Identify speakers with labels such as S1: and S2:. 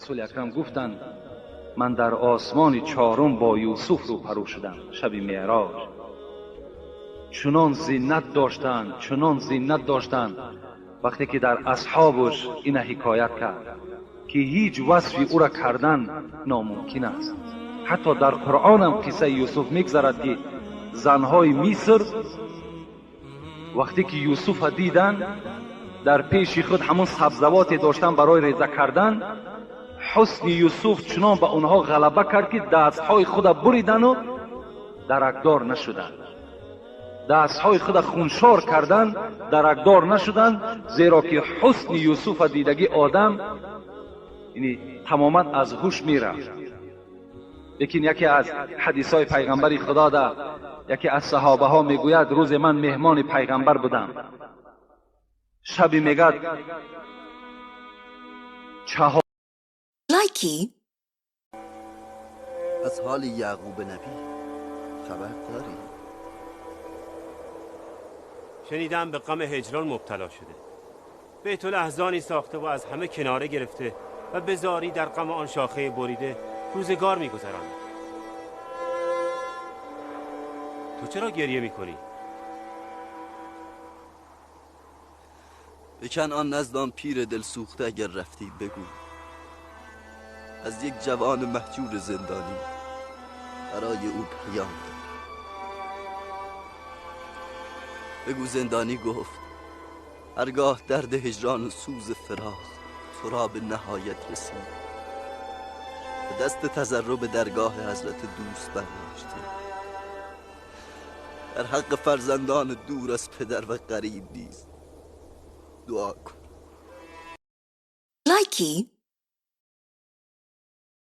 S1: رسول اکرم گفتند من در آسمان چهارم با یوسف رو پرو شدم شب معراج. چنان زینت داشتند وقتی که در اصحابش این حکایت کرد که هیچ وصفی او را کردن ناممکن است. حتی در قرآن هم قصه یوسف میگذرد که زنهای مصر وقتی که یوسف دیدن در پیش خود همون سبزواتی داشتن برای ریزه کردن، حسن یوسف چنان به اونها غلبه کرد که دستهای خود بریدن و درکدار نشدند. دستهای خود خونشار کردن، درکدار نشدند، زیرا که حسن یوسف دیدگی آدم یعنی تماما از هوش میره. لیکن یکی از حدیثای پیغمبر خدا ده، یکی از صحابه ها میگوید روز من مهمان پیغمبر بودم، شبی میگد چهار
S2: لایکی
S3: از حال یعقوب نبی خبر داری؟
S4: شنیدم به غم هجران مبتلا شده، بیت الاحزانی ساخته و از همه کناره گرفته و به زاری در غم آن شاخه بریده روزگار می‌گذراند. تو چرا گریه می‌کنی؟
S3: به کنعان نزد آن پیر دل سوخته اگر رفتی بگو از یک جوان مهجور زندانی برای او پیام ده. بگو زندانی گفت هرگاه درد هجران و سوز فراق تو را به نهایت رسید، به دست تضرع به درگاه حضرت دوست برداشته. در حق فرزندان دور از پدر و قریب نیز دعا کن.
S2: لایکی